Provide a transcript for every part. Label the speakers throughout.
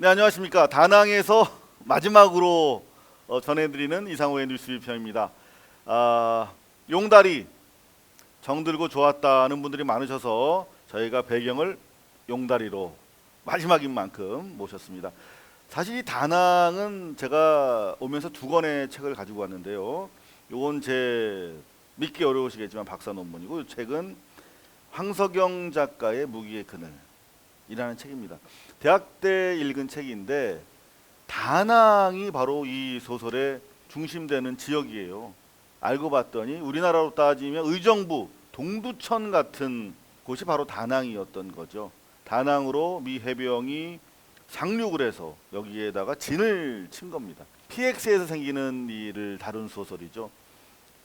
Speaker 1: 네, 안녕하십니까. 다낭에서 마지막으로 전해드리는 이상호의 뉴스 비평입니다. 용다리 정들고 좋았다는 분들이 많으셔서 저희가 배경을 용다리로 마지막인 만큼 모셨습니다. 사실 이 다낭은 제가 오면서 두 권의 책을 가지고 왔는데요. 요건 제 믿기 어려우시겠지만 박사 논문이고, 이 책은 황석영 작가의 무기의 그늘이라는 책입니다. 대학 때 읽은 책인데 다낭이 바로 이 소설의 중심되는 지역이에요. 알고 봤더니 우리나라로 따지면 의정부, 동두천 같은 곳이 바로 다낭이었던 거죠. 다낭으로 미 해병이 상륙을 해서 여기에다가 진을 친 겁니다. PX에서 생기는 일을 다룬 소설이죠.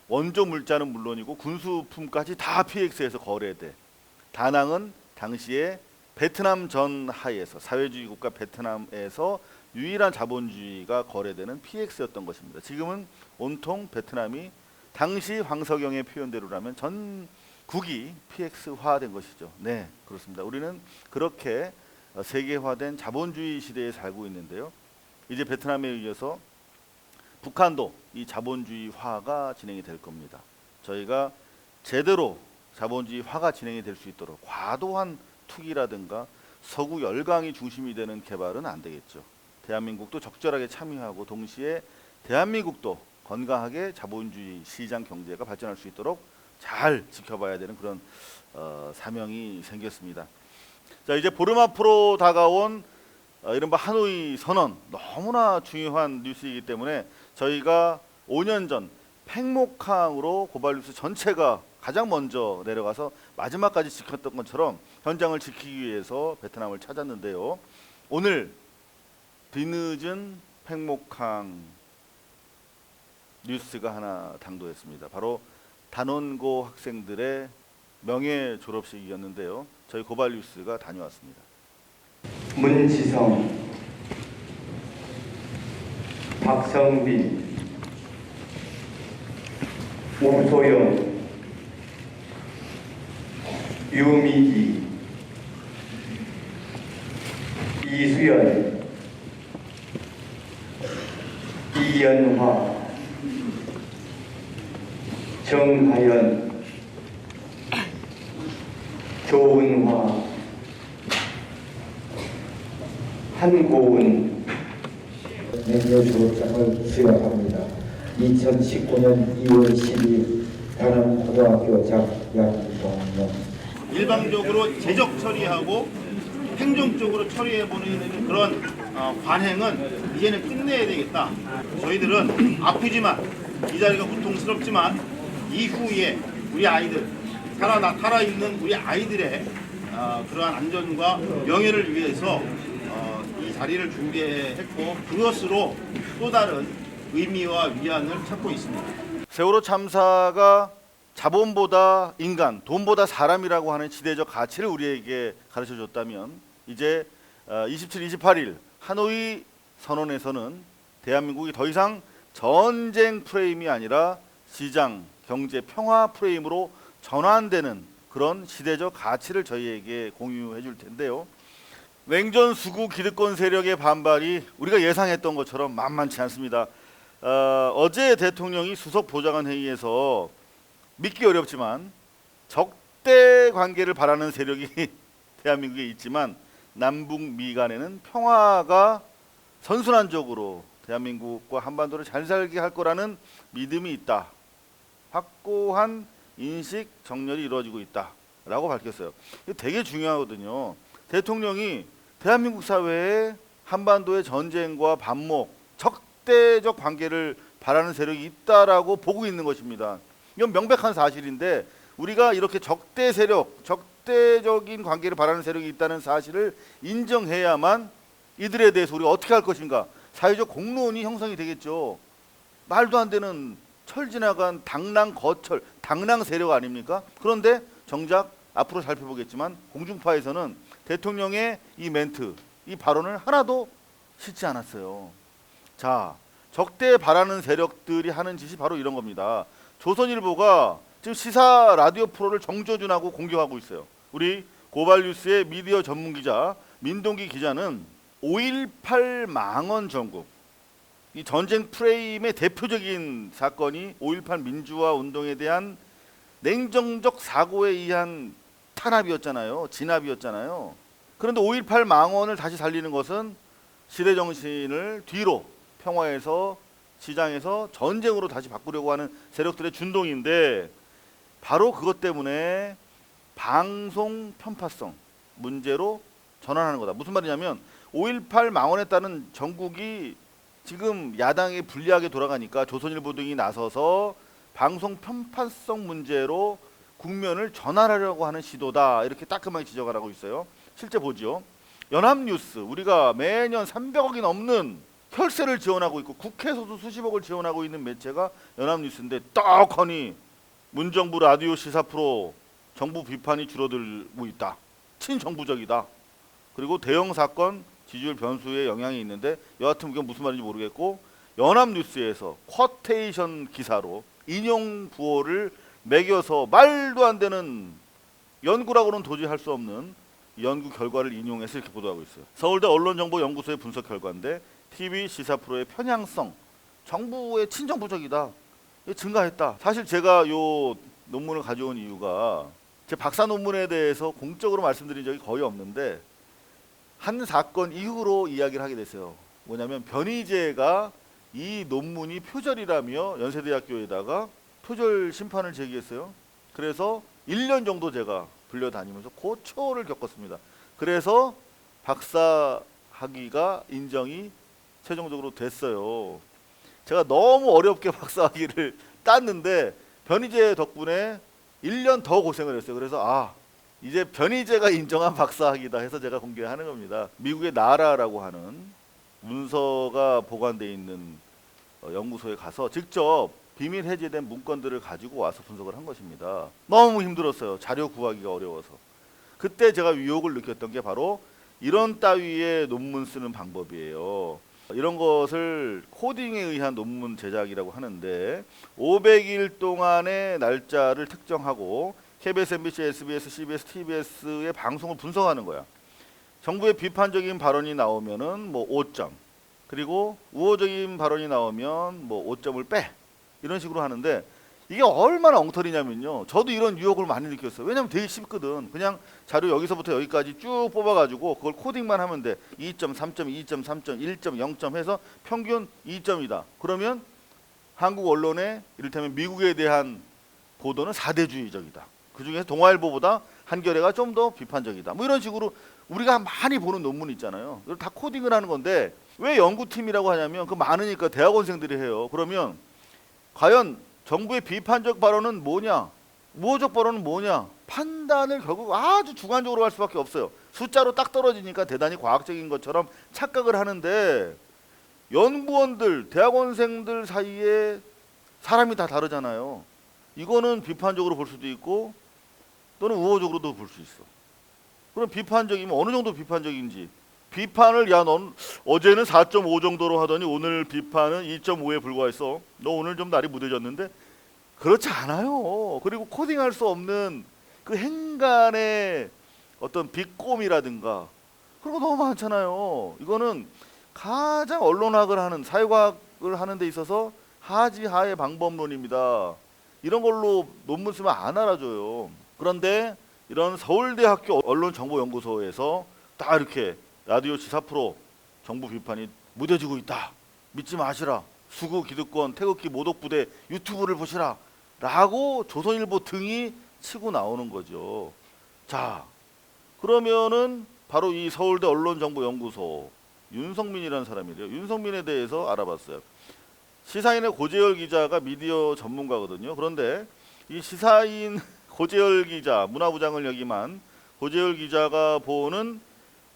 Speaker 1: 원조 물자는 물론이고 군수품까지 다 PX에서 거래돼. 다낭은 당시에 베트남 전하에서, 사회주의 국가 베트남에서 유일한 자본주의가 거래되는 PX였던 것입니다. 지금은 온통 베트남이 당시 황석영의 표현대로라면 전국이 PX화된 것이죠. 네, 그렇습니다. 우리는 그렇게 세계화된 자본주의 시대에 살고 있는데요. 이제 베트남에 의해서 북한도 이 자본주의화가 진행이 될 겁니다. 저희가 제대로 자본주의화가 진행이 될 수 있도록 과도한 투기라든가 서구 열강이 중심이 되는 개발은 안 되겠죠. 대한민국도 적절하게 참여하고 동시에 대한민국도 건강하게 자본주의 시장 경제가 발전할 수 있도록 잘 지켜봐야 되는 그런 사명이 생겼습니다. 자, 이제 보름 앞으로 다가온 이른바 하노이 선언, 너무나 중요한 뉴스이기 때문에 저희가 5년 전 팽목항으로 고발뉴스 전체가 가장 먼저 내려가서 마지막까지 지켰던 것처럼 현장을 지키기 위해서 베트남을 찾았는데요. 오늘 뒤늦은 팽목항 뉴스가 하나 당도했습니다. 바로 단원고 학생들의 명예 졸업식이었는데요. 저희 고발뉴스가 다녀왔습니다.
Speaker 2: 문지성, 박성빈, 우소영, 유미기, 이수연, 이연화, 정하연, 조은화, 한고은.
Speaker 3: 명예 졸업장을 수여합니다. 2019년 2월 10일 다낭고등학교 장양동원.
Speaker 4: 일방적으로 재적 처리하고 행정적으로 처리해보는 그런 관행은 이제는 끝내야 되겠다. 저희들은 아프지만 이 자리가 고통스럽지만 이후에 우리 아이들 살아있는 우리 아이들의 그러한 안전과 명예를 위해서 이 자리를 준비했고 그것으로 또 다른 의미와 위안을 찾고 있습니다.
Speaker 1: 세월호 참사가 자본보다 인간, 돈보다 사람이라고 하는 시대적 가치를 우리에게 가르쳐줬다면 이제 27, 28일 하노이 선언에서는 대한민국이 더 이상 전쟁 프레임이 아니라 시장, 경제, 평화 프레임으로 전환되는 그런 시대적 가치를 저희에게 공유해 줄 텐데요. 냉전 수구 기득권 세력의 반발이 우리가 예상했던 것처럼 만만치 않습니다. 어제 대통령이 수석 보좌관 회의에서 믿기 어렵지만 적대 관계를 바라는 세력이 대한민국에 있지만 남북미 간에는 평화가 선순환적으로 대한민국과 한반도를 잘 살게 할 거라는 믿음이 있다. 확고한 인식 정렬이 이루어지고 있다라고 밝혔어요. 이게 되게 중요하거든요. 대통령이 대한민국 사회에 한반도의 전쟁과 반목, 적대적 관계를 바라는 세력이 있다라고 보고 있는 것입니다. 이건 명백한 사실인데 우리가 이렇게 적대 세력, 적대적인 관계를 바라는 세력이 있다는 사실을 인정해야만 이들에 대해서 우리가 어떻게 할 것인가, 사회적 공론이 형성이 되겠죠. 말도 안 되는 철 지나간 당랑 거철, 당랑 세력 아닙니까? 그런데 정작 앞으로 살펴보겠지만 공중파에서는 대통령의 이 멘트, 이 발언을 하나도 싣지 않았어요. 자, 적대 바라는 세력들이 하는 짓이 바로 이런 겁니다. 조선일보가 지금 시사 라디오 프로를 정조준하고 공격하고 있어요. 우리 고발뉴스의 미디어 전문기자 민동기 기자는 5.18 망언 전국, 이 전쟁 프레임의 대표적인 사건이 5.18 민주화 운동에 대한 냉정적 사고에 의한 탄압이었잖아요. 진압이었잖아요. 그런데 5.18 망언을 다시 살리는 것은 시대 정신을 뒤로 평화에서 시장에서 전쟁으로 다시 바꾸려고 하는 세력들의 준동인데, 바로 그것 때문에 방송 편파성 문제로 전환하는 거다. 무슨 말이냐면 5.18 망언에 따른 전국이 지금 야당에 불리하게 돌아가니까 조선일보 등이 나서서 방송 편파성 문제로 국면을 전환하려고 하는 시도다, 이렇게 따끔하게 지적을 하고 있어요. 실제 보죠. 연합뉴스, 우리가 매년 300억이 넘는 혈세를 지원하고 있고 국회에서도 수십억을 지원하고 있는 매체가 연합뉴스인데, 떡하니 문정부 라디오 시사 프로 정부 비판이 줄어들고 있다. 친정부적이다. 그리고 대형 사건 지지율 변수에 영향이 있는데, 여하튼 이건 무슨 말인지 모르겠고, 연합뉴스에서 쿼테이션 기사로 인용 부호를 매겨서 말도 안 되는, 연구라고는 도저히 할 수 없는 연구 결과를 인용해서 이렇게 보도하고 있어요. 서울대 언론정보연구소의 분석 결과인데, TV 시사 프로의 편향성, 정부의 친정부적이다, 이게 증가했다. 사실 제가 요 논문을 가져온 이유가, 제 박사 논문에 대해서 공적으로 말씀드린 적이 거의 없는데 한 사건 이후로 이야기를 하게 됐어요. 뭐냐면 변희재가 이 논문이 표절이라며 연세대학교에다가 표절 심판을 제기했어요. 그래서 1년 정도 제가 불려다니면서 고초를 겪었습니다. 그래서 박사 학위가 인정이 최종적으로 됐어요. 제가 너무 어렵게 박사 학위를 땄는데 변희재 덕분에 1년 더 고생을 했어요. 그래서 이제 변희재가 인정한 박사 학위다 해서 제가 공개하는 겁니다. 미국의 나라라고 하는 문서가 보관되어 있는 연구소에 가서 직접 비밀 해제된 문건들을 가지고 와서 분석을 한 것입니다. 너무 힘들었어요. 자료 구하기가 어려워서. 그때 제가 위협을 느꼈던 게 바로 이런 따위의 논문 쓰는 방법이에요. 이런 것을 코딩에 의한 논문 제작이라고 하는데, 500일 동안의 날짜를 특정하고 KBS, MBC, SBS, CBS, TBS의 방송을 분석하는 거야. 정부의 비판적인 발언이 나오면은 뭐 5점, 그리고 우호적인 발언이 나오면 뭐 5점을 빼, 이런 식으로 하는데, 이게 얼마나 엉터리냐면요, 저도 이런 유혹을 많이 느꼈어요. 왜냐면 되게 쉽거든. 그냥 자료 여기서부터 여기까지 쭉 뽑아가지고 그걸 코딩만 하면 돼. 2점, 3점, 2점, 3점, 1점, 0점 해서 평균 2점이다. 그러면 한국 언론의 이를테면 미국에 대한 보도는 사대주의적이다. 그중에서 동아일보보다 한겨레가 좀 더 비판적이다. 뭐 이런 식으로 우리가 많이 보는 논문 있잖아요. 이걸 다 코딩을 하는 건데, 왜 연구팀이라고 하냐면 그 많으니까 대학원생들이 해요. 그러면 과연 정부의 비판적 발언은 뭐냐, 우호적 발언은 뭐냐, 판단을 결국 아주 주관적으로 할 수밖에 없어요. 숫자로 딱 떨어지니까 대단히 과학적인 것처럼 착각을 하는데, 연구원들, 대학원생들 사이에 사람이 다 다르잖아요. 이거는 비판적으로 볼 수도 있고 또는 우호적으로도 볼 수 있어. 그럼 비판적이면 어느 정도 비판적인지, 비판을 넌 어제는 4.5 정도로 하더니 오늘 비판은 2.5에 불과했어, 너 오늘 좀 날이 무뎌졌는데, 그렇지 않아요. 그리고 코딩할 수 없는 그 행간의 어떤 비꼼이라든가 그런 거 너무 많잖아요. 이거는 가장 언론학을 하는, 사회과학을 하는 데 있어서 하지하의 방법론입니다. 이런 걸로 논문 쓰면 안 알아줘요. 그런데 이런 서울대학교 언론정보연구소에서 딱 이렇게 라디오 시사 프로 정부 비판이 무뎌지고 있다, 믿지 마시라, 수구 기득권 태극기 모독부대 유튜브를 보시라 라고 조선일보 등이 치고 나오는 거죠. 자, 그러면은 바로 이 서울대 언론정보연구소 윤성민이라는 사람이래요. 윤성민에 대해서 알아봤어요. 시사인의 고재열 기자가 미디어 전문가거든요. 그런데 이 시사인 고재열 기자, 문화부장을 역임한 고재열 기자가 보는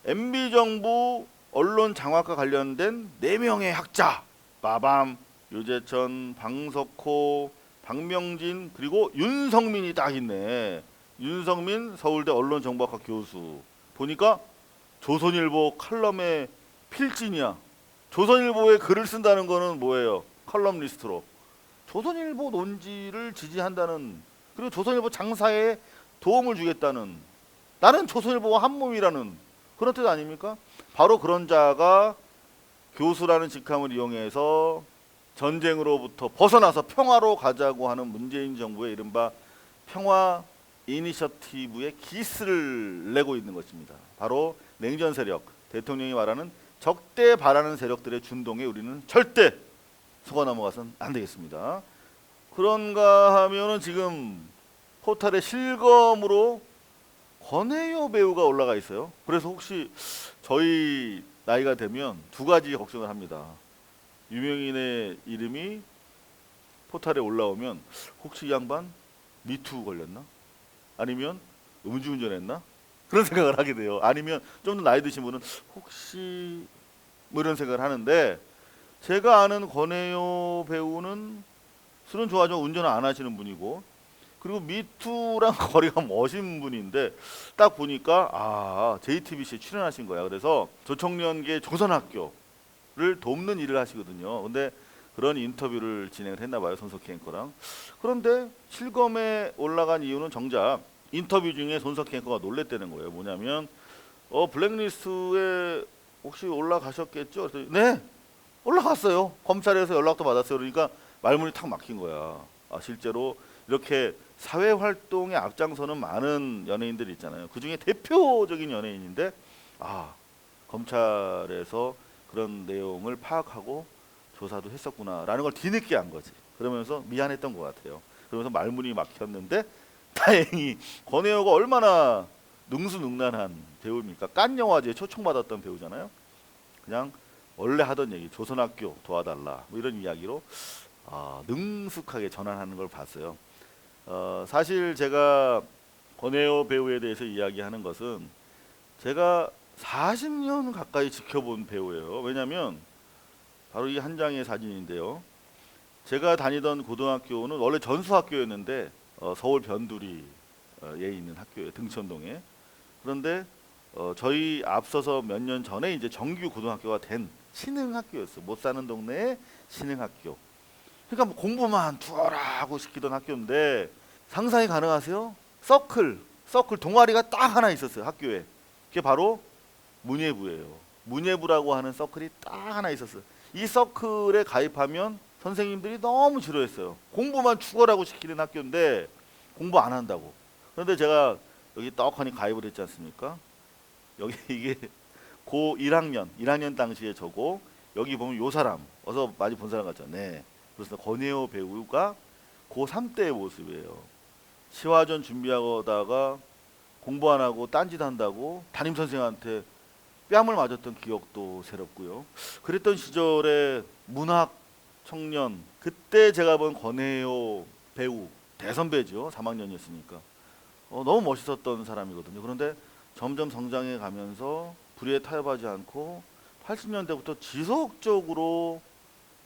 Speaker 1: MB정부 언론 장악과 관련된 4명의 학자, 마밤, 유재천, 방석호, 박명진, 그리고 윤성민이 딱 있네. 윤성민 서울대 언론정보학과 교수. 보니까 조선일보 칼럼의 필진이야. 조선일보에 글을 쓴다는 거는 뭐예요? 칼럼리스트로. 조선일보 논지를 지지한다는, 그리고 조선일보 장사에 도움을 주겠다는, 나는 조선일보와 한 몸이라는 그런 뜻 아닙니까? 바로 그런 자가 교수라는 직함을 이용해서 전쟁으로부터 벗어나서 평화로 가자고 하는 문재인 정부의 이른바 평화 이니셔티브의 기스를 내고 있는 것입니다. 바로 냉전 세력, 대통령이 말하는 적대 바라는 세력들의 준동에 우리는 절대 속아 넘어가서는 안 되겠습니다. 그런가 하면은 지금 포탈에 실검으로 권혜요 배우가 올라가 있어요. 그래서 혹시 저희 나이가 되면 두 가지 걱정을 합니다. 유명인의 이름이 포탈에 올라오면 혹시 이 양반 미투 걸렸나? 아니면 음주운전했나? 그런 생각을 하게 돼요. 아니면 좀 더 나이 드신 분은 혹시 뭐 이런 생각을 하는데, 제가 아는 권혜요 배우는 술은 좋아하지만 운전을 안 하시는 분이고, 그리고 미투랑 거리가 멋진 분인데 딱 보니까 JTBC에 출연하신 거야. 그래서 조청년계 조선학교를 돕는 일을 하시거든요. 근데 그런 인터뷰를 진행을 했나 봐요, 손석희 앵커랑. 그런데 실검에 올라간 이유는 정작 인터뷰 중에 손석희 앵커가 놀랬다는 거예요. 뭐냐면 블랙리스트에 혹시 올라가셨겠죠? 그랬더니 네, 올라갔어요. 검찰에서 연락도 받았어요. 그러니까 말문이 탁 막힌 거야. 실제로 이렇게 사회 활동에 앞장서는 많은 연예인들이 있잖아요. 그 중에 대표적인 연예인인데 검찰에서 그런 내용을 파악하고 조사도 했었구나라는 걸 뒤늦게 안 거지. 그러면서 미안했던 것 같아요. 그러면서 말문이 막혔는데 다행히 권혜요가 얼마나 능수능란한 배우입니까? 깐 영화제에 초청받았던 배우잖아요. 그냥 원래 하던 얘기, 조선학교 도와달라 뭐 이런 이야기로 능숙하게 전환하는 걸 봤어요. 사실 제가 권혜요 배우에 대해서 이야기하는 것은 제가 40년 가까이 지켜본 배우예요. 왜냐하면 바로 이 한 장의 사진인데요. 제가 다니던 고등학교는 원래 전수학교였는데 서울 변두리에 있는 학교예요. 등촌동에. 그런데 저희 앞서서 몇 년 전에 이제 정규 고등학교가 된 신흥학교였어요. 못 사는 동네의 신흥학교. 그러니까 뭐 공부만 두어라고 시키던 학교인데 상상이 가능하세요? 서클 동아리가 딱 하나 있었어요. 학교에. 그게 바로 문예부예요. 문예부라고 하는 서클이 딱 하나 있었어요. 이 서클에 가입하면 선생님들이 너무 지루했어요. 공부만 죽어라고 시키는 학교인데 공부 안 한다고. 그런데 제가 여기 떡하니 가입을 했지 않습니까? 여기 이게 고 1학년 당시에 저고, 여기 보면 요 사람 어서 많이 본 사람 같죠. 네. 그래서 권혜요 배우가 고3 때의 모습이에요. 시화전 준비하다가 공부 안 하고 딴짓 한다고 담임 선생한테 뺨을 맞았던 기억도 새롭고요. 그랬던 시절에 문학 청년, 그때 제가 본 권혜요 배우 대선배죠. 3학년이었으니까 너무 멋있었던 사람이거든요. 그런데 점점 성장해 가면서 불의에 타협하지 않고 80년대부터 지속적으로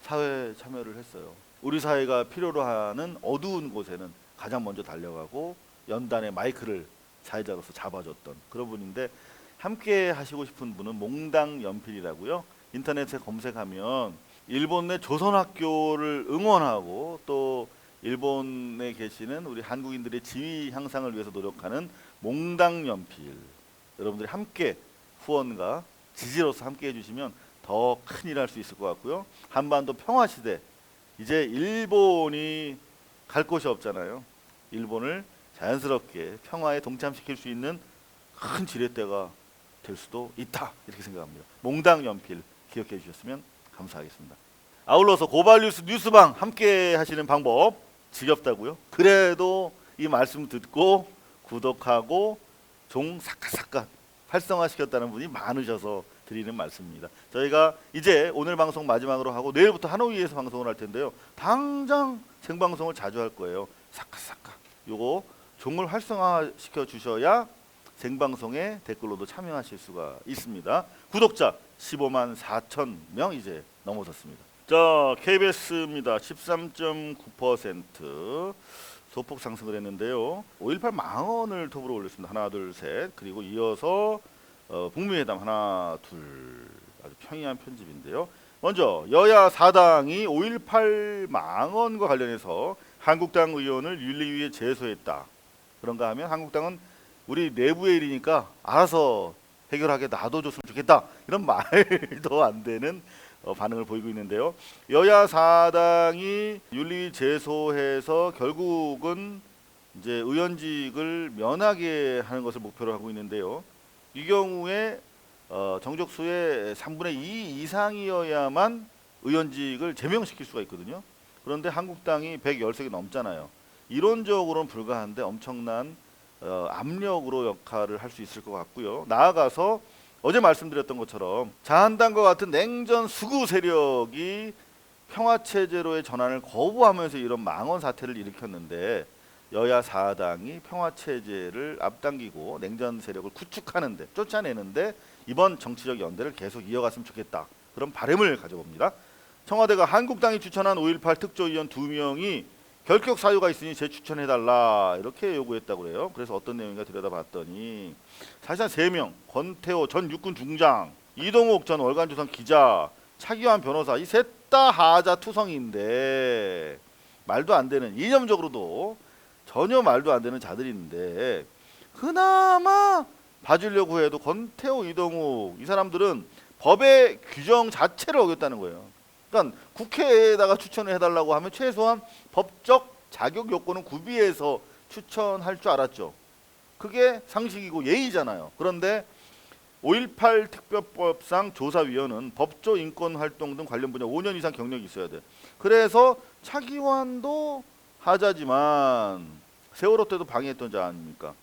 Speaker 1: 사회 참여를 했어요. 우리 사회가 필요로 하는 어두운 곳에는 가장 먼저 달려가고 연단의 마이크를 사회자로서 잡아줬던 그런 분인데, 함께 하시고 싶은 분은 몽당연필이라고요. 인터넷에 검색하면 일본 내 조선학교를 응원하고 또 일본에 계시는 우리 한국인들의 지위 향상을 위해서 노력하는 몽당연필, 여러분들이 함께 후원과 지지로서 함께 해주시면 더 큰 일 할 수 있을 것 같고요. 한반도 평화시대, 이제 일본이 갈 곳이 없잖아요. 일본을 자연스럽게 평화에 동참시킬 수 있는 큰 지렛대가 될 수도 있다, 이렇게 생각합니다. 몽당연필 기억해 주셨으면 감사하겠습니다. 아울러서 고발뉴스 뉴스방 함께 하시는 방법, 지겹다고요? 그래도 이 말씀 듣고 구독하고 종 사카사카 활성화시켰다는 분이 많으셔서 드리는 말씀입니다. 저희가 이제 오늘 방송 마지막으로 하고 내일부터 하노이에서 방송을 할 텐데요. 당장 생방송을 자주 할 거예요. 사카사카. 요거 종을 활성화시켜 주셔야 생방송에 댓글로도 참여하실 수가 있습니다. 구독자 15만 4천 명 이제 넘어섰습니다. 자, KBS입니다. 13.9% 소폭 상승을 했는데요. 5.18 망언을 톱으로 올렸습니다. 하나, 둘, 셋. 그리고 이어서 북미회담 하나, 둘. 아주 평이한 편집인데요. 먼저 여야 4당이 5.18 망언과 관련해서 한국당 의원을 윤리위에 제소했다. 그런가 하면 한국당은 우리 내부의 일이니까 알아서 해결하게 놔둬줬으면 좋겠다. 이런 말도 안 되는 반응을 보이고 있는데요. 여야 4당이 윤리 제소해서 결국은 이제 의원직을 면하게 하는 것을 목표로 하고 있는데요. 이 경우에 정족수의 3분의 2 이상이어야만 의원직을 제명시킬 수가 있거든요. 그런데 한국당이 113개 넘잖아요. 이론적으로는 불가한데 엄청난 압력으로 역할을 할 수 있을 것 같고요. 나아가서 어제 말씀드렸던 것처럼 자한당과 같은 냉전 수구 세력이 평화체제로의 전환을 거부하면서 이런 망언 사태를 일으켰는데 여야 4당이 평화체제를 앞당기고 냉전 세력을 구축하는데 쫓아내는데 이번 정치적 연대를 계속 이어갔으면 좋겠다. 그런 바람을 가져봅니다. 청와대가 한국당이 추천한 5.18 특조위원 2명이 결격 사유가 있으니 재추천해달라 이렇게 요구했다고 그래요. 그래서 어떤 내용인가 들여다봤더니 사실상 3명, 권태호 전 육군 중장, 이동욱 전 월간조선 기자, 차기환 변호사 이 셋 다 하자 투성인데 말도 안 되는, 이념적으로도 전혀 말도 안 되는 자들인데 그나마 봐주려고 해도 권태호, 이동욱 이 사람들은 법의 규정 자체를 어겼다는 거예요. 그러니까 국회에다가 추천을 해달라고 하면 최소한 법적 자격 요건은 구비해서 추천할 줄 알았죠. 그게 상식이고 예의잖아요. 그런데 5.18 특별법상 조사위원은 법조 인권활동 등 관련 분야 5년 이상 경력이 있어야 돼. 그래서 차기환도 하자지만 세월호 때도 방해했던 자 아닙니까?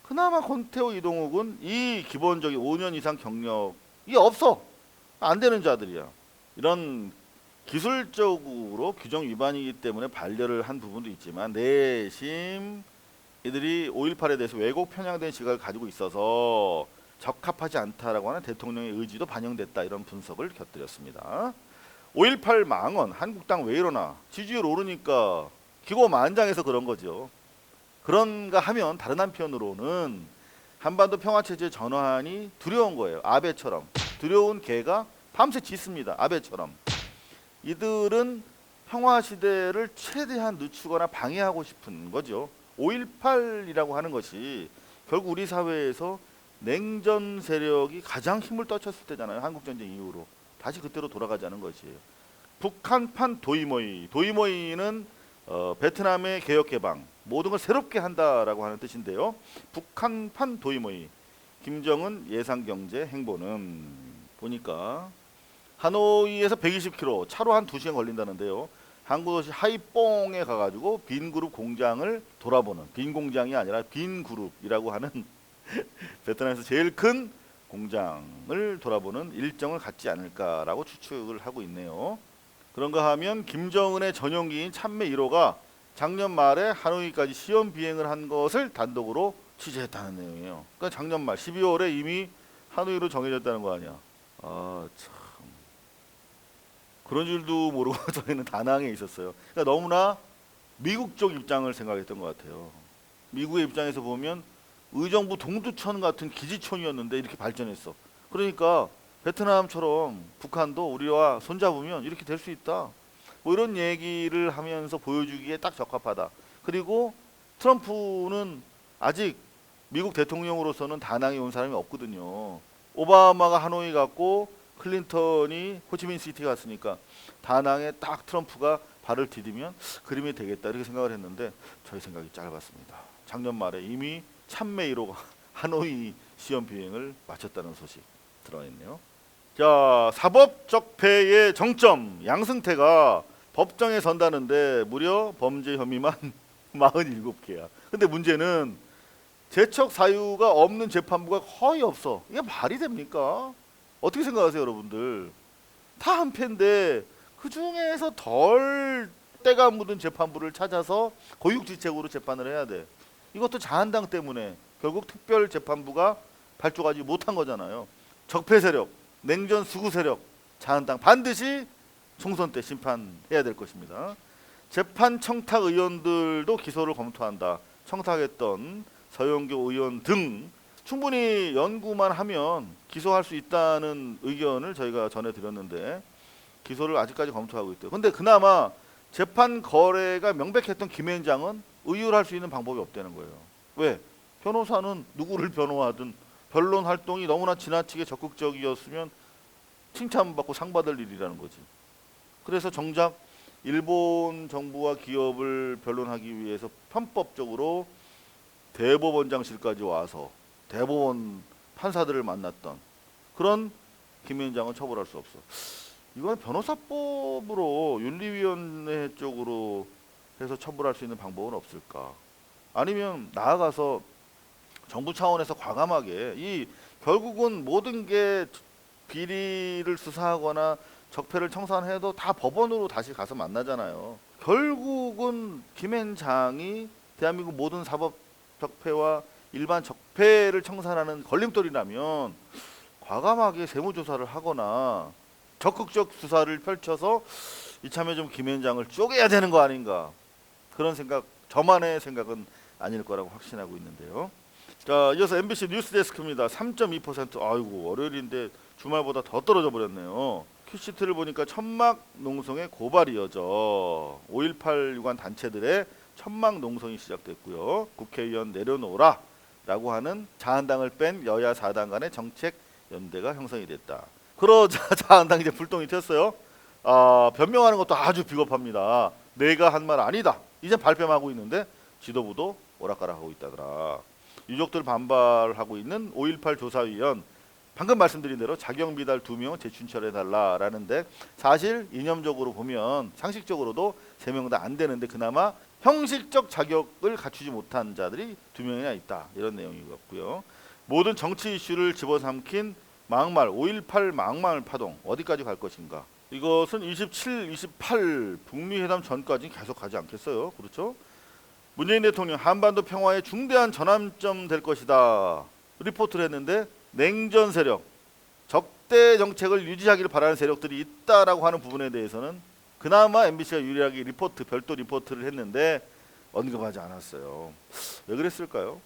Speaker 1: 그나마 권태호, 이동욱은 이 기본적인 5년 이상 경력이 없어. 안 되는 자들이야. 이런 기술적으로 규정 위반이기 때문에 반려를 한 부분도 있지만 내심 이들이 5.18에 대해서 왜곡 편향된 시각을 가지고 있어서 적합하지 않다라고 하는 대통령의 의지도 반영됐다. 이런 분석을 곁들였습니다. 5.18 망언 한국당 왜 이러나 지지율 오르니까 기고만장해서 그런 거죠. 그런가 하면 다른 한편으로는 한반도 평화체제 전환이 두려운 거예요. 아베처럼 두려운 개가 밤새 짖습니다. 아베처럼. 이들은 평화시대를 최대한 늦추거나 방해하고 싶은 거죠. 5.18이라고 하는 것이 결국 우리 사회에서 냉전 세력이 가장 힘을 떨쳤을 때잖아요. 한국전쟁 이후로. 다시 그때로 돌아가자는 것이에요. 북한판 도이모이. 도이모이는 베트남의 개혁개방, 모든 걸 새롭게 한다라고 하는 뜻인데요. 북한판 도이모이. 김정은 예상경제 행보는 보니까 하노이에서 120km 차로 한 2시간 걸린다는데요. 항구도시 하이뽕에 가가지고 빈 그룹 공장을 돌아보는, 빈 공장이 아니라 빈 그룹이라고 하는 베트남에서 제일 큰 공장을 돌아보는 일정을 갖지 않을까라고 추측을 하고 있네요. 그런가 하면 김정은의 전용기인 참매 1호가 작년 말에 하노이까지 시험 비행을 한 것을 단독으로 취재했다는 내용이에요. 그러니까 작년 말 12월에 이미 하노이로 정해졌다는 거 아니야. 아 참. 그런 줄도 모르고 저희는 다낭에 있었어요. 그러니까 너무나 미국 쪽 입장을 생각했던 것 같아요. 미국의 입장에서 보면 의정부 동두천 같은 기지촌이었는데 이렇게 발전했어. 그러니까 베트남처럼 북한도 우리와 손잡으면 이렇게 될 수 있다. 뭐 이런 얘기를 하면서 보여주기에 딱 적합하다. 그리고 트럼프는 아직 미국 대통령으로서는 다낭에 온 사람이 없거든요. 오바마가 하노이 갔고 클린턴이 호치민시티 갔으니까 다낭에 딱 트럼프가 발을 디디면 그림이 되겠다 이렇게 생각을 했는데 저희 생각이 짧았습니다. 작년 말에 이미 참매 1호가 하노이 시험 비행을 마쳤다는 소식 들어있네요. 자, 사법적폐의 정점 양승태가 법정에 선다는데 무려 범죄 혐의만 47개야. 근데 문제는 재척 사유가 없는 재판부가 거의 없어. 이게 말이 됩니까? 어떻게 생각하세요, 여러분들? 다 한패인데 그 중에서 덜 때가 묻은 재판부를 찾아서 고육지책으로 재판을 해야 돼. 이것도 자한당 때문에 결국 특별재판부가 발족하지 못한 거잖아요. 적폐 세력, 냉전 수구 세력, 자한당 반드시 총선 때 심판해야 될 것입니다. 재판 청탁 의원들도 기소를 검토한다. 청탁했던 서영교 의원 등 충분히 연구만 하면 기소할 수 있다는 의견을 저희가 전해드렸는데 기소를 아직까지 검토하고 있대요. 근데 그나마 재판 거래가 명백했던 김앤장은 의율할 수 있는 방법이 없다는 거예요. 왜? 변호사는 누구를 변호하든 변론 활동이 너무나 지나치게 적극적이었으면 칭찬받고 상 받을 일이라는 거지. 그래서 정작 일본 정부와 기업을 변론하기 위해서 편법적으로 대법원장실까지 와서 대법원 판사들을 만났던 그런 김 위원장은 처벌할 수 없어. 이건 변호사법으로 윤리위원회 쪽으로 해서 처벌할 수 있는 방법은 없을까? 아니면 나아가서 정부 차원에서 과감하게 이 결국은 모든 게 비리를 수사하거나 적폐를 청산해도 다 법원으로 다시 가서 만나잖아요. 결국은 김앤장이 대한민국 모든 사법 적폐와 일반 적폐를 청산하는 걸림돌이라면 과감하게 세무조사를 하거나 적극적 수사를 펼쳐서 이참에 좀 김앤장을 쪼개야 되는 거 아닌가, 그런 생각, 저만의 생각은 아닐 거라고 확신하고 있는데요. 자, 이어서 MBC 뉴스데스크입니다. 3.2%. 아이고, 월요일인데 주말보다 더 떨어져 버렸네요. 큐시트를 보니까 천막 농성의 고발이 이어져 5.18 유관 단체들의 천막 농성이 시작됐고요. 국회의원 내려놓으라 라고 하는 자한당을 뺀 여야 4당 간의 정책 연대가 형성이 됐다. 그러자 자한당이 이제 불똥이 튀었어요. 변명하는 것도 아주 비겁합니다. 내가 한 말 아니다. 이제 발뺌하고 있는데 지도부도 오락가락하고 있다더라. 유족들 반발하고 있는 5.18 조사위원, 방금 말씀드린 대로 자격 미달 2명 재춘철해달라라는데, 사실 이념적으로 보면 상식적으로도 3명 다 안 되는데 그나마 형식적 자격을 갖추지 못한 자들이 2명이나 있다, 이런 내용이었고요. 모든 정치 이슈를 집어삼킨 막말, 5.18 막말 파동 어디까지 갈 것인가. 이것은 27, 28 북미 회담 전까지는 계속 가지 않겠어요. 그렇죠? 문재인 대통령 한반도 평화의 중대한 전환점 될 것이다 리포트를 했는데, 냉전 세력, 적대 정책을 유지하기를 바라는 세력들이 있다라고 하는 부분에 대해서는 그나마 MBC가 유리하게 별도 리포트를 했는데 언급하지 않았어요. 왜 그랬을까요?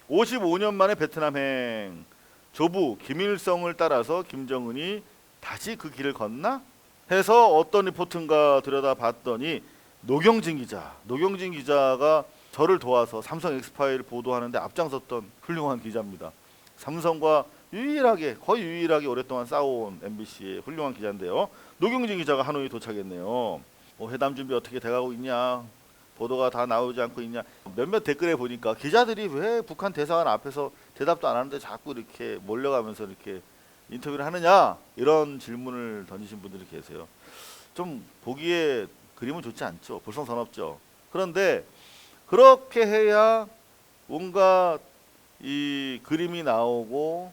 Speaker 1: 55년 만에 베트남행, 조부 김일성을 따라서 김정은이 다시 그 길을 걷나 해서 어떤 리포트인가 들여다봤더니 노경진 기자가 저를 도와서 삼성 엑스파일 보도하는데 앞장섰던 훌륭한 기자입니다. 삼성과 거의 유일하게 오랫동안 싸워온 MBC의 훌륭한 기자인데요. 노경진 기자가 하노이 도착했네요. 회담 준비 어떻게 돼가고 있냐, 보도가 다 나오지 않고 있냐. 몇몇 댓글에 보니까 기자들이 왜 북한 대사관 앞에서 대답도 안 하는데 자꾸 이렇게 몰려가면서 이렇게 인터뷰를 하느냐, 이런 질문을 던지신 분들이 계세요. 좀 보기에 그림은 좋지 않죠. 볼성사납죠. 그런데 그렇게 해야 뭔가 이 그림이 나오고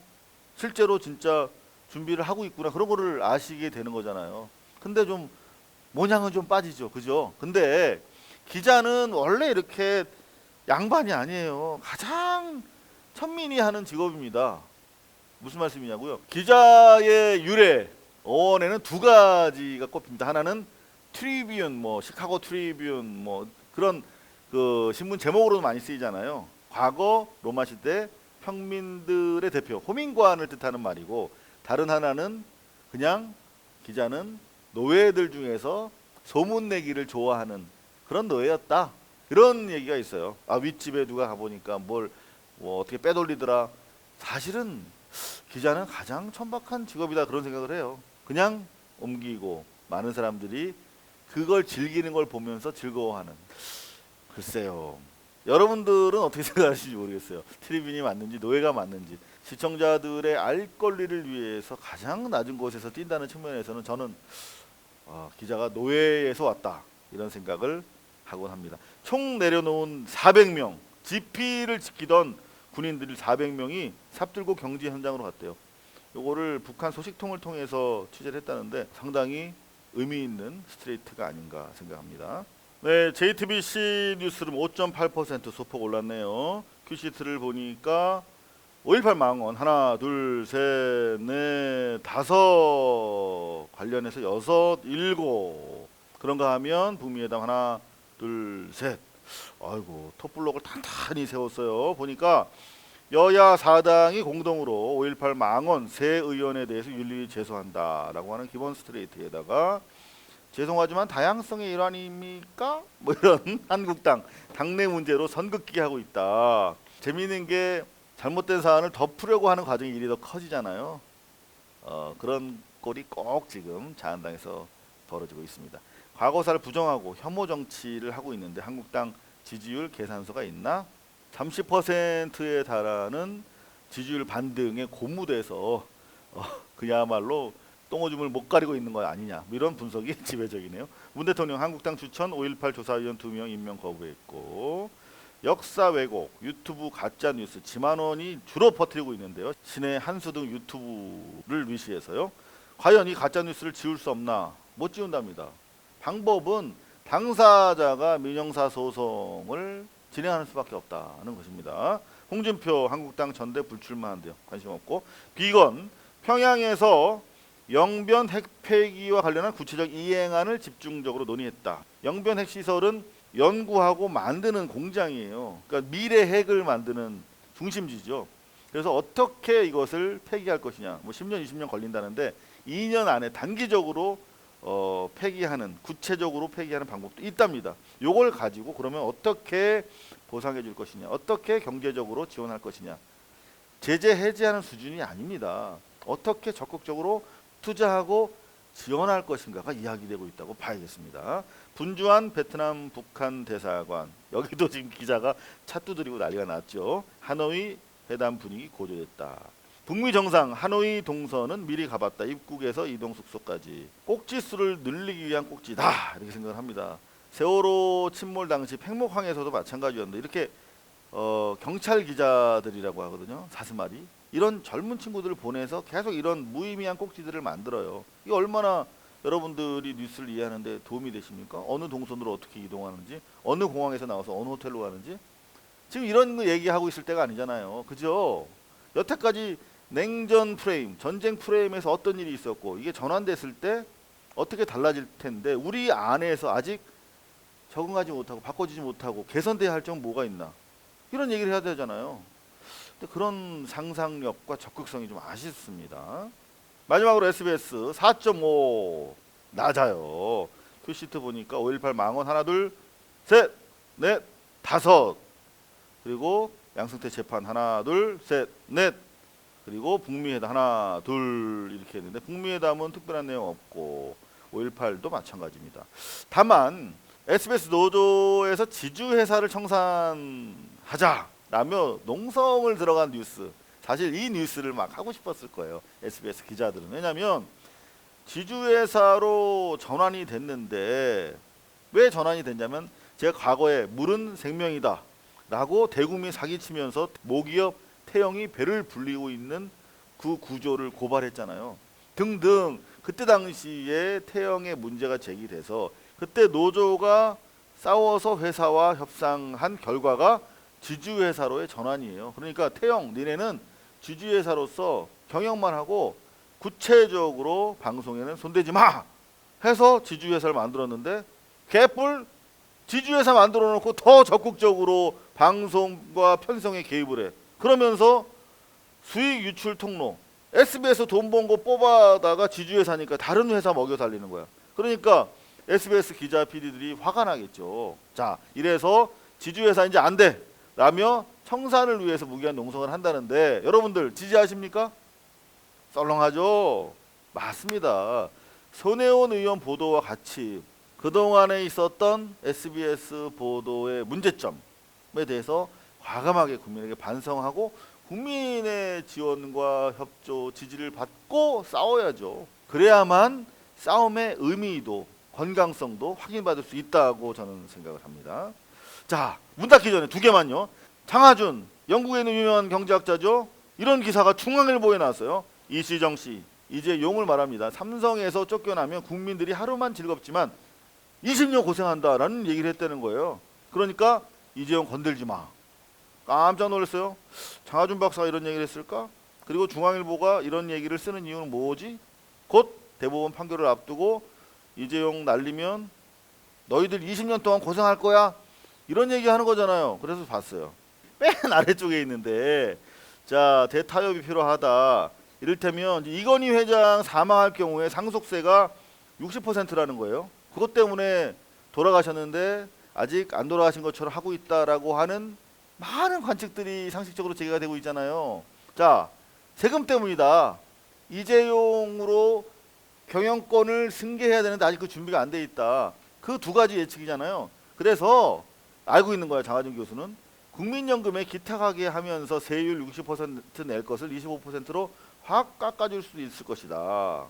Speaker 1: 실제로 진짜 준비를 하고 있구나, 그런 거를 아시게 되는 거잖아요. 근데 좀 모양은 좀 빠지죠. 그죠? 근데 기자는 원래 이렇게 양반이 아니에요. 가장 천민이 하는 직업입니다. 무슨 말씀이냐고요? 기자의 유래 어원에는 2가지가 꼽힙니다. 하나는 트리뷴, 시카고 트리뷴, 그런 그 신문 제목으로도 많이 쓰이잖아요. 과거 로마 시대 평민들의 대표, 호민관을 뜻하는 말이고, 다른 하나는 그냥 기자는 노예들 중에서 소문 내기를 좋아하는 그런 노예였다, 이런 얘기가 있어요. 윗집에 누가 가보니까 뭘 어떻게 빼돌리더라. 사실은 기자는 가장 천박한 직업이다, 그런 생각을 해요. 그냥 옮기고 많은 사람들이 그걸 즐기는 걸 보면서 즐거워하는. 글쎄요, 여러분들은 어떻게 생각하시는지 모르겠어요. 트리뷴이 맞는지 노예가 맞는지. 시청자들의 알 권리를 위해서 가장 낮은 곳에서 뛴다는 측면에서는 저는 기자가 노예에서 왔다, 이런 생각을 하곤 합니다. 총 내려놓은 400명, 지피를 지키던 군인들 400명이 삽들고 경지 현장으로 갔대요. 요거를 북한 소식통을 통해서 취재를 했다는데 상당히 의미 있는 스트레이트가 아닌가 생각합니다. 네, JTBC 뉴스룸 5.8% 소폭 올랐네요. 큐시트를 보니까 5.18 망언 하나, 둘, 셋, 넷, 5 관련해서 6, 7 그런가 하면 북미회담 하나, 둘, 셋. 아이고, 톱블록을 탄탄히 세웠어요. 보니까 여야 4당이 공동으로 5.18 망언 새 의원에 대해서 윤리 제소한다라고 하는 기본 스트레이트에다가 죄송하지만 다양성의 일환입니까? 이런 한국당 당내 문제로 선긋기게 하고 있다. 재미있는 게 잘못된 사안을 덮으려고 하는 과정이 일이 더 커지잖아요. 그런 꼴이 꼭 지금 자한당에서 벌어지고 있습니다. 과거사를 부정하고 혐오 정치를 하고 있는데 한국당 지지율 계산서가 있나? 30%에 달하는 지지율 반등에 고무돼서 그야말로 똥오줌을 못 가리고 있는 거 아니냐, 이런 분석이 지배적이네요. 문 대통령 한국당 추천 5.18 조사위원 2명 임명 거부했고, 역사 왜곡, 유튜브 가짜 뉴스 지만원이 주로 퍼뜨리고 있는데요. 신의 한수 등 유튜브를 위시해서요. 과연 이 가짜 뉴스를 지울 수 없나? 못 지운답니다. 방법은 당사자가 민형사 소송을 진행하는 수밖에 없다는 것입니다. 홍준표 한국당 전대 불출마한대요. 관심 없고. 비건 평양에서 영변 핵 폐기와 관련한 구체적 이행안을 집중적으로 논의했다. 영변 핵시설은 연구하고 만드는 공장이에요. 그러니까 미래 핵을 만드는 중심지죠. 그래서 어떻게 이것을 폐기할 것이냐. 뭐 10년, 20년 걸린다는데 2년 안에 단기적으로 폐기하는, 구체적으로 폐기하는 방법도 있답니다. 요걸 가지고 그러면 어떻게 보상해 줄 것이냐, 어떻게 경제적으로 지원할 것이냐. 제재 해제하는 수준이 아닙니다. 어떻게 적극적으로 투자하고 지원할 것인가가 이야기되고 있다고 봐야겠습니다. 분주한 베트남 북한 대사관, 여기도 지금 기자가 차 두드리고 난리가 났죠. 하노이 회담 분위기 고조됐다. 북미 정상 하노이 동선은 미리 가봤다. 입국에서 이동 숙소까지. 꼭지수를 늘리기 위한 꼭지다, 이렇게 생각을 합니다. 세월호 침몰 당시 팽목항에서도 마찬가지였는데 이렇게 경찰 기자들이라고 하거든요. 사스마리. 이런 젊은 친구들을 보내서 계속 이런 무의미한 꼭지들을 만들어요. 이게 얼마나 여러분들이 뉴스를 이해하는데 도움이 되십니까? 어느 동선으로 어떻게 이동하는지, 어느 공항에서 나와서 어느 호텔로 가는지. 지금 이런 거 얘기하고 있을 때가 아니잖아요. 그죠? 여태까지 냉전 프레임, 전쟁 프레임에서 어떤 일이 있었고 이게 전환됐을 때 어떻게 달라질 텐데 우리 안에서 아직 적응하지 못하고 바꿔지지 못하고 개선돼야 할 점 뭐가 있나, 이런 얘기를 해야 되잖아요. 근데 그런 상상력과 적극성이 좀 아쉽습니다. 마지막으로 SBS 4.5 낮아요. 큐시트 보니까 5.18 망원 하나 둘 셋 넷 다섯, 그리고 양승태 재판 하나 둘 셋 넷, 그리고 북미회담 하나 둘 이렇게 했는데 북미회담은 특별한 내용 없고 5.18도 마찬가지입니다. 다만 SBS 노조에서 지주회사를 청산하자라며 농성을 들어간 뉴스, 사실 이 뉴스를 막 하고 싶었을 거예요. SBS 기자들은. 왜냐하면 지주회사로 전환이 됐는데, 왜 전환이 됐냐면 제가 과거에 물은 생명이다 라고 대국민 사기치면서 모기업 태영이 배를 불리고 있는 그 구조를 고발했잖아요. 등등. 그때 당시에 태영의 문제가 제기돼서 그때 노조가 싸워서 회사와 협상한 결과가 지주회사로의 전환이에요. 그러니까 태영 니네는 지주회사로서 경영만 하고 구체적으로 방송에는 손대지 마 해서 지주회사를 만들었는데, 개뿔 지주회사 만들어 놓고 더 적극적으로 방송과 편성에 개입을 해. 그러면서 수익 유출 통로, SBS 돈 번 거 뽑아다가 지주회사니까 다른 회사 먹여 살리는 거야. 그러니까 SBS 기자 PD들이 화가 나겠죠. 자, 이래서 지주회사 이제 안 돼 라며 청산을 위해서 무기한 농성을 한다는데 여러분들 지지하십니까? 썰렁하죠? 맞습니다. 손혜원 의원 보도와 같이 그동안에 있었던 SBS 보도의 문제점에 대해서 과감하게 국민에게 반성하고 국민의 지원과 협조, 지지를 받고 싸워야죠. 그래야만 싸움의 의미도 건강성도 확인받을 수 있다고 저는 생각을 합니다. 자, 문 닫기 전에 두 개만요. 장하준, 영국에 있는 유명한 경제학자죠. 이런 기사가 중앙일보에 나왔어요. 이시정 씨, 이제 용을 말합니다. 삼성에서 쫓겨나면 국민들이 하루만 즐겁지만 20년 고생한다라는 얘기를 했다는 거예요. 그러니까 이재용 건들지 마. 깜짝 놀랐어요. 장하준 박사가 이런 얘기를 했을까? 그리고 중앙일보가 이런 얘기를 쓰는 이유는 뭐지? 곧 대법원 판결을 앞두고 이재용 날리면 너희들 20년 동안 고생할 거야, 이런 얘기 하는 거잖아요. 그래서 봤어요. 맨 아래쪽에 있는데, 자, 대타협이 필요하다. 이를테면 이건희 회장 사망할 경우에 상속세가 60%라는 거예요. 그것 때문에 돌아가셨는데 아직 안 돌아가신 것처럼 하고 있다라고 하는 많은 관측들이 상식적으로 제기가 되고 있잖아요. 자, 세금 때문이다. 이재용으로 경영권을 승계해야 되는데 아직 그 준비가 안 돼 있다. 그 두 가지 예측이잖아요. 그래서 알고 있는 거야, 장하준 교수는. 국민연금에 기탁하게 하면서 세율 60% 낼 것을 25%로 확 깎아줄 수도 있을 것이다.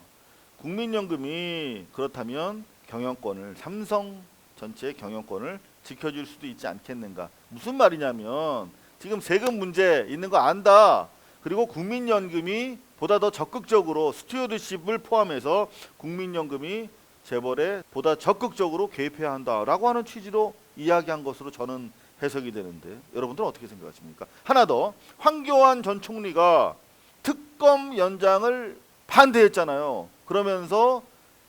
Speaker 1: 국민연금이 그렇다면 경영권을, 삼성 전체의 경영권을 지켜줄 수도 있지 않겠는가. 무슨 말이냐면 지금 세금 문제 있는 거 안다. 그리고 국민연금이 보다 더 적극적으로 스튜어드십을 포함해서 국민연금이 재벌에 보다 적극적으로 개입해야 한다라고 하는 취지로 이야기한 것으로 저는 해석이 되는데 여러분들은 어떻게 생각하십니까? 하나 더, 황교안 전 총리가 특검 연장을 반대했잖아요. 그러면서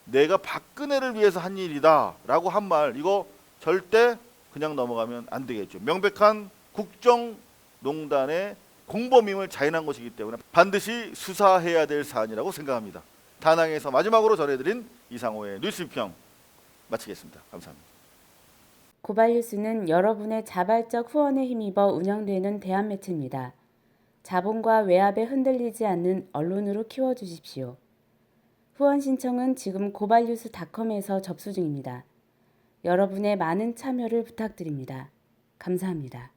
Speaker 1: 내가 박근혜를 위해서 한 일이다 라고 한 말, 이거 절대 그냥 넘어가면 안 되겠죠. 명백한 국정농단의 공범임을 자인한 것이기 때문에 반드시 수사해야 될 사안이라고 생각합니다. 다낭에서 마지막으로 전해드린 이상호의 뉴스비평 마치겠습니다. 감사합니다.
Speaker 5: 고발뉴스는 여러분의 자발적 후원에 힘입어 운영되는 대한매체입니다. 자본과 외압에 흔들리지 않는 언론으로 키워주십시오. 후원 신청은 지금 고발뉴스닷컴에서 접수 중입니다. 여러분의 많은 참여를 부탁드립니다. 감사합니다.